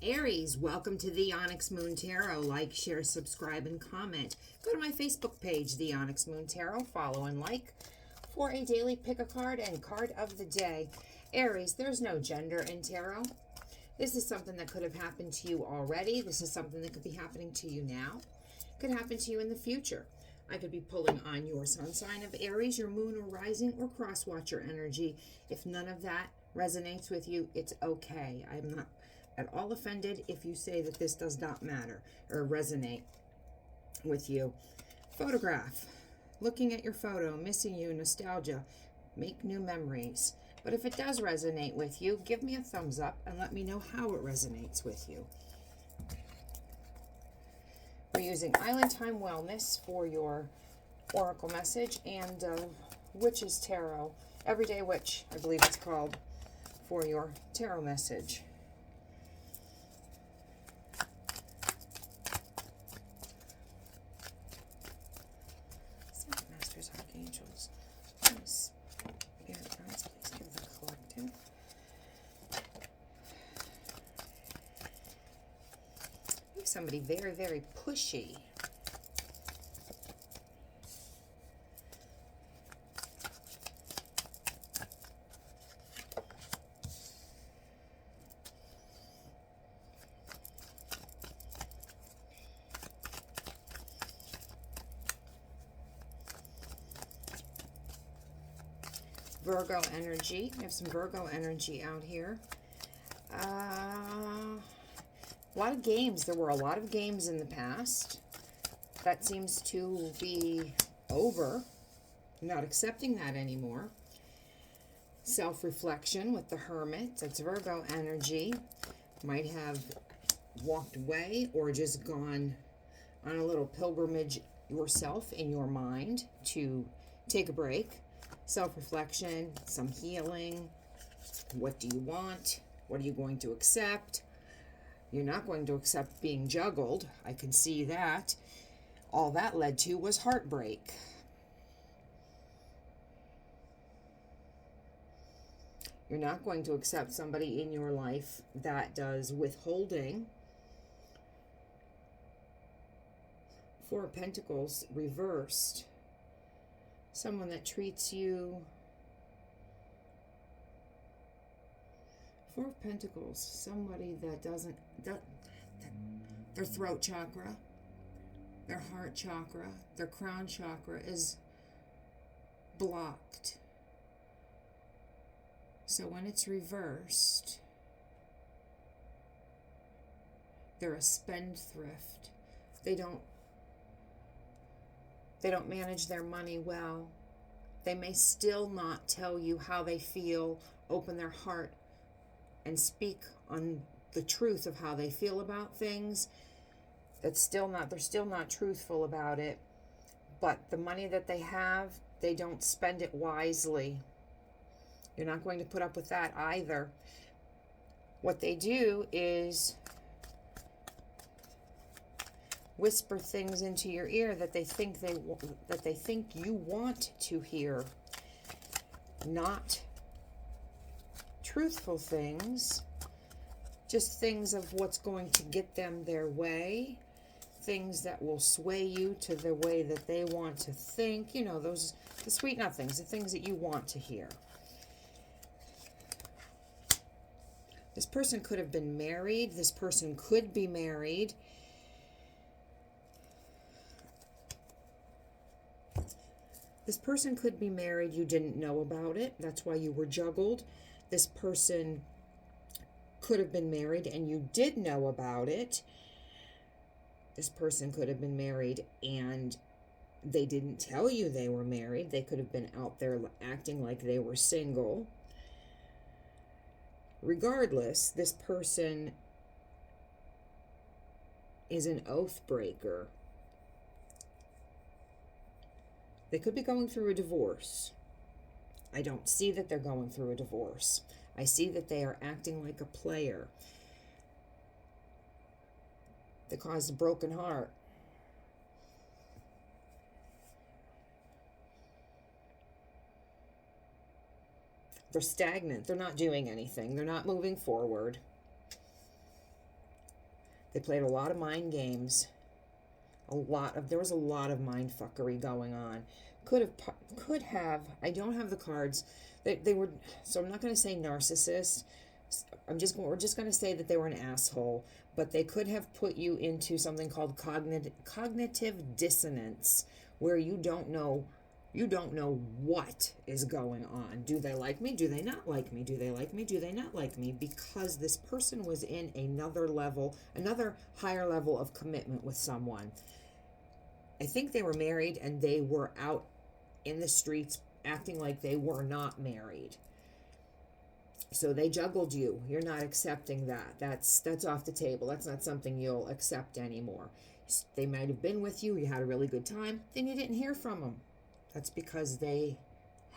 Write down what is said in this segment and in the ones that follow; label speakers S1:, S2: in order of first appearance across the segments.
S1: Aries, welcome to the Onyx Moon Tarot. Like, share, subscribe, and comment. Go to my Facebook page, the Onyx Moon Tarot. Follow and like for a daily pick a card and card of the day. Aries, there's no gender in tarot. This is something that could have happened to you already. This is something that could be happening to you now. Could happen to you in the future. I could be pulling on your sun sign of Aries, your moon or rising or cross watcher energy. If none of that resonates with you, it's okay. I'm not at all offended if you say that this does not matter or resonate with you. Photograph. Looking at your photo, missing you, nostalgia, make new memories. But if it does resonate with you, give me a thumbs up and let me know how it resonates with you. We're using Island Time Wellness for your oracle message and Witch's Tarot, Everyday Witch, I believe it's called, for your tarot message. Masters, Archangels, Spirit Guides, please give the collective. Somebody very, very pushy. Virgo energy. We have some Virgo energy out here. A lot of games. There were a lot of games in the past. That seems to be over. I'm not accepting that anymore. Self-reflection with the Hermit. That's Virgo energy. Might have walked away or just gone on a little pilgrimage yourself in your mind to take a break. Self-reflection, some healing. What do you want? What are you going to accept? You're not going to accept being juggled. I can see that. All that led to was heartbreak. You're not going to accept somebody in your life that does withholding. Four of Pentacles reversed. Someone that treats you. Four of Pentacles, somebody that doesn't, their throat chakra, their heart chakra, their crown chakra is blocked. So when it's reversed, they're a spendthrift. They don't manage their money well. They may still not tell you how they feel, open their heart, and speak on the truth of how they feel about things. They're still not truthful about it. But the money that they have, they don't spend it wisely. You're not going to put up with that either. What they do is whisper things into your ear that they think you want to hear. Not truthful things, just things of what's going to get them their way, things that will sway you to the way that they want to think, you know, the sweet nothings, the things that you want to hear. This person could have been married. This person could be married. This person could be married. You didn't know about it. That's why you were juggled. This person could have been married and you did know about it. This person could have been married and they didn't tell you they were married. They could have been out there acting like they were single. Regardless, this person is an oath breaker. They could be going through a divorce. I don't see that they're going through a divorce. I see that they are acting like a player. They caused a broken heart. They're stagnant. They're not doing anything. They're not moving forward. They played a lot of mind games. There was a lot of mind fuckery going on. Could have, I don't have the cards. They were, so I'm not going to say narcissist. We're just going to say that they were an asshole, but they could have put you into something called cognitive dissonance, where you don't know what is going on. Do they like me? Do they not like me? Do they like me? Do they not like me? Because this person was in another higher level of commitment with someone. I think they were married and they were out in the streets acting like they were not married. So they juggled you. You're not accepting that. That's off the table. That's not something you'll accept anymore. They might have been with you. You had a really good time. Then you didn't hear from them. That's because they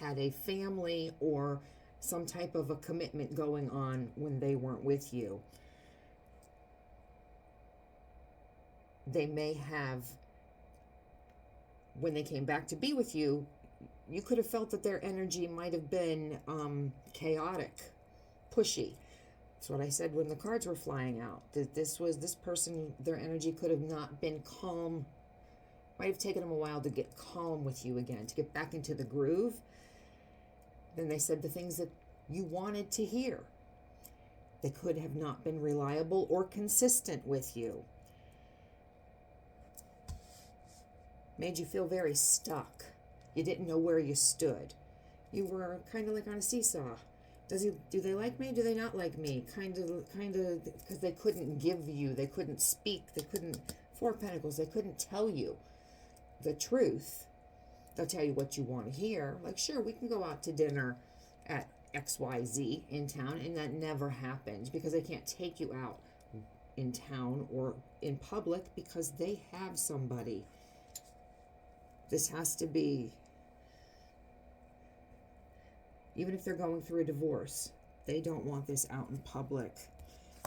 S1: had a family or some type of a commitment going on when they weren't with you. They may have, when they came back to be with you, you could have felt that their energy might have been chaotic, pushy. That's what I said when the cards were flying out. That this person, their energy could have not been calm. Might have taken them a while to get calm with you again, to get back into the groove. Then they said the things that you wanted to hear. They could have not been reliable or consistent with you. Made you feel very stuck. You didn't know where you stood. You were kind of like on a seesaw. Do they like me? Do they not like me? Kind of, because they couldn't give you, they couldn't speak, Four of Pentacles, they couldn't tell you the truth. They'll tell you what you want to hear. Like, sure, we can go out to dinner at XYZ in town, and that never happened because they can't take you out in town or in public because they have somebody. This has to be, even if they're going through a divorce, they don't want this out in public.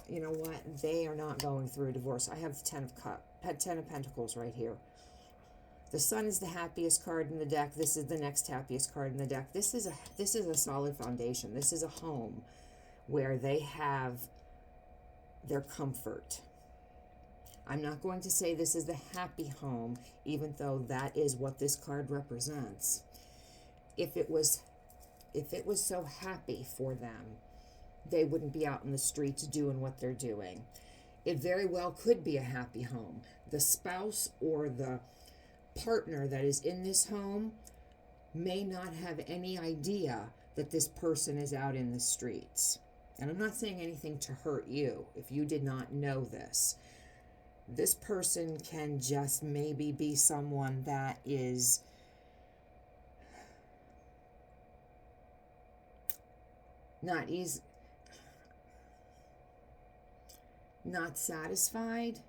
S1: You know what? They are not going through a divorce. I have the Ten of Pentacles right here. The Sun is the happiest card in the deck. This is the next happiest card in the deck. This is a solid foundation. This is a home where they have their comfort. I'm not going to say this is the happy home, even though that is what this card represents. If it was so happy for them, they wouldn't be out in the streets doing what they're doing. It very well could be a happy home. The spouse or the partner that is in this home may not have any idea that this person is out in the streets. And I'm not saying anything to hurt you if you did not know this. This person can just maybe be someone that is not satisfied,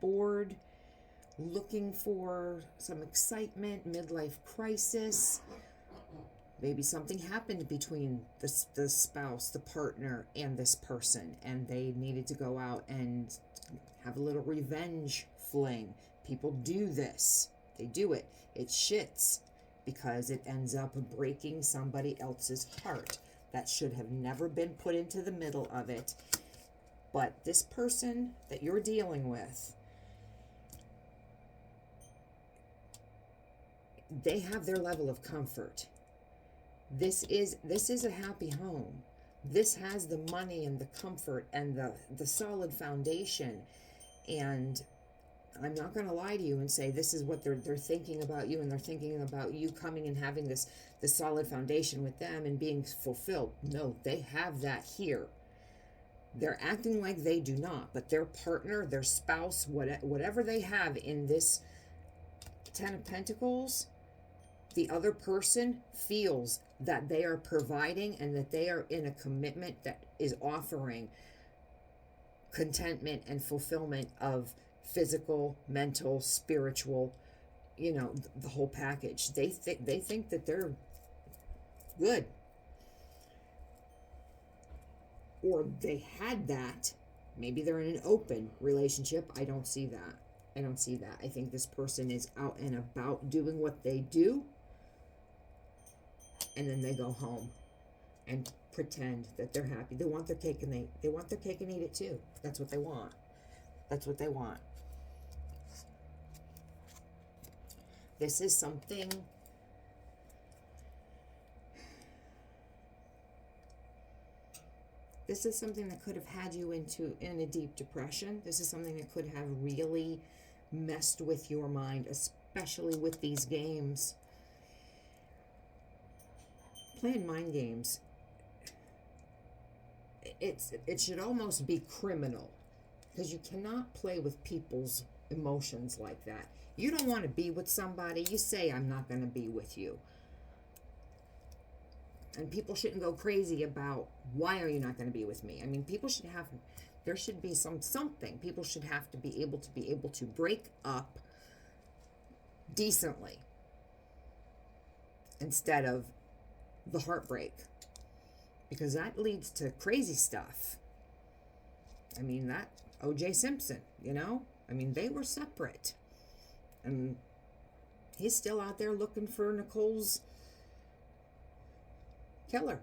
S1: bored, looking for some excitement, midlife crisis. Maybe something happened between the spouse, the partner, and this person, and they needed to go out and have a little revenge fling. People do this. They do it. It shits because it ends up breaking somebody else's heart. That should have never been put into the middle of it. But this person that you're dealing with, they have their level of comfort. This is a happy home. This has the money and the comfort and the solid foundation. And I'm not going to lie to you and say this is what they're thinking about you, and they're thinking about you coming and having this solid foundation with them and being fulfilled. No, they have that here. They're acting like they do not, but their partner, their spouse, whatever they have in this Ten of Pentacles, the other person feels that they are providing and that they are in a commitment that is offering contentment and fulfillment of physical, mental, spiritual, the whole package. They think that they're good. Or they had that. Maybe they're in an open relationship. I don't see that. I think this person is out and about doing what they do, and then they go home and pretend that they're happy. They want their cake and they want their cake and eat it too. That's what they want. That's what they want. This is something that could have had you in a deep depression. This is something that could have really messed with your mind, especially with these games. Playing mind games, it should almost be criminal, because you cannot play with people's emotions like that. You don't want to be with somebody, you say, I'm not going to be with you. And people shouldn't go crazy about, why are you not going to be with me? I mean, there should be something. People should have to be able to break up decently instead of the heartbreak, because that leads to crazy stuff. I mean, that O.J. Simpson, I mean, they were separate, and he's still out there looking for Nicole's killer,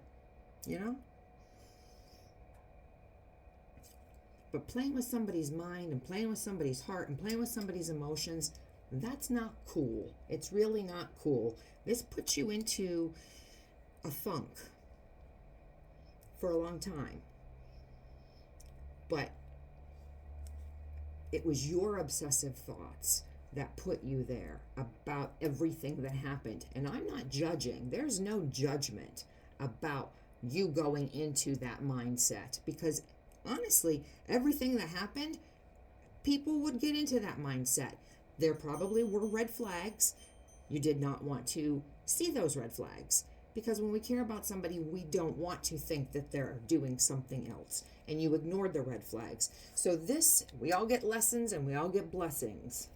S1: But playing with somebody's mind and playing with somebody's heart and playing with somebody's emotions, that's not cool. It's really not cool. This puts you into a funk for a long time. But it was your obsessive thoughts that put you there about everything that happened. And I'm not judging. There's no judgment about you going into that mindset, because honestly, everything that happened, people would get into that mindset. There probably were red flags. You did not want to see those red flags, because when we care about somebody, we don't want to think that they're doing something else, and you ignored the red flags. So we all get lessons and we all get blessings.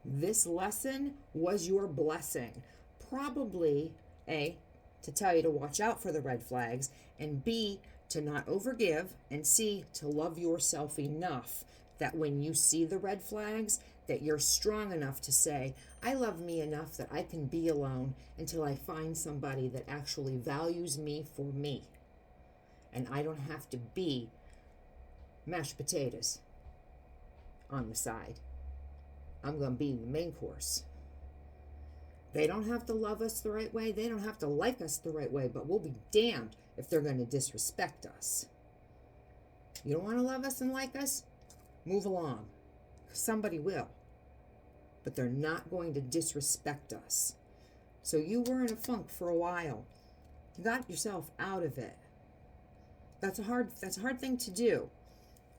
S1: This lesson was your blessing. Probably, A, to tell you to watch out for the red flags, and B, to not overgive, and C, to love yourself enough that when you see the red flags, that you're strong enough to say, I love me enough that I can be alone until I find somebody that actually values me for me. And I don't have to be mashed potatoes on the side. I'm going to be the main course. They don't have to love us the right way. They don't have to like us the right way, but we'll be damned if they're going to disrespect us. You don't want to love us and like us? Move along. Somebody will. But they're not going to disrespect us. So you were in a funk for a while. You got yourself out of it. That's a hard thing to do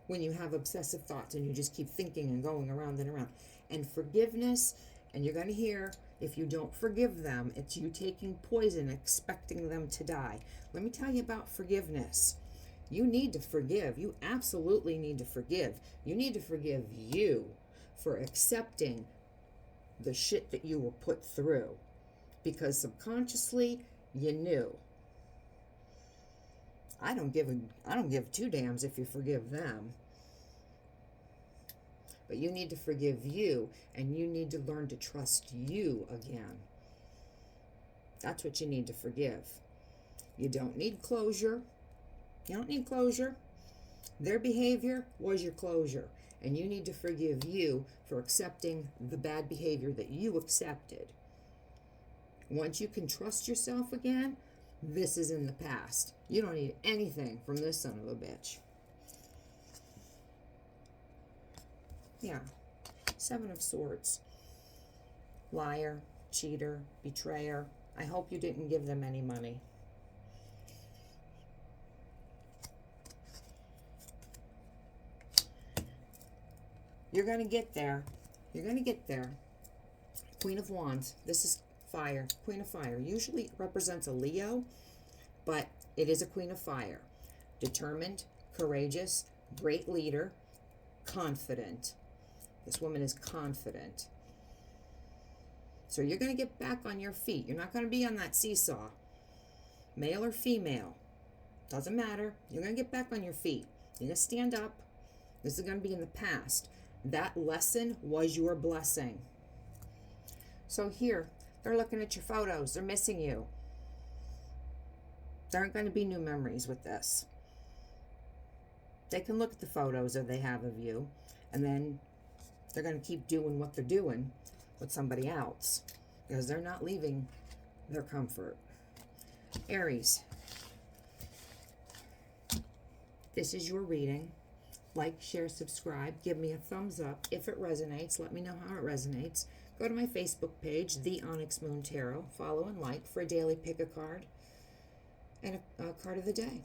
S1: when you have obsessive thoughts and you just keep thinking and going around and around. And forgiveness, and you're going to hear, if you don't forgive them, it's you taking poison, expecting them to die. Let me tell you about forgiveness. You need to forgive. You absolutely need to forgive. You need to forgive you for accepting the shit that you were put through, because subconsciously you knew. I don't give two damns if you forgive them. But you need to forgive you, and you need to learn to trust you again. That's what you need to forgive. You don't need closure. You don't need closure. Their behavior was your closure, and you need to forgive you for accepting the bad behavior that you accepted. Once you can trust yourself again, this is in the past. You don't need anything from this son of a bitch. Yeah. 7 of Swords. Liar, cheater, betrayer. I hope you didn't give them any money. You're going to get there. You're going to get there. Queen of Wands. This is fire. Queen of Fire. Usually it represents a Leo, but it is a Queen of Fire. Determined, courageous, great leader, confident. This woman is confident. So you're going to get back on your feet. You're not going to be on that seesaw. Male or female. Doesn't matter. You're going to get back on your feet. You're going to stand up. This is going to be in the past. That lesson was your blessing. So here, they're looking at your photos. They're missing you. There aren't going to be new memories with this. They can look at the photos that they have of you, And then they're going to keep doing what they're doing with somebody else because they're not leaving their comfort. Aries, this is your reading. Like, share, subscribe. Give me a thumbs up if it resonates. Let me know how it resonates. Go to my Facebook page, The Onyx Moon Tarot. Follow and like for a daily pick a card and a card of the day.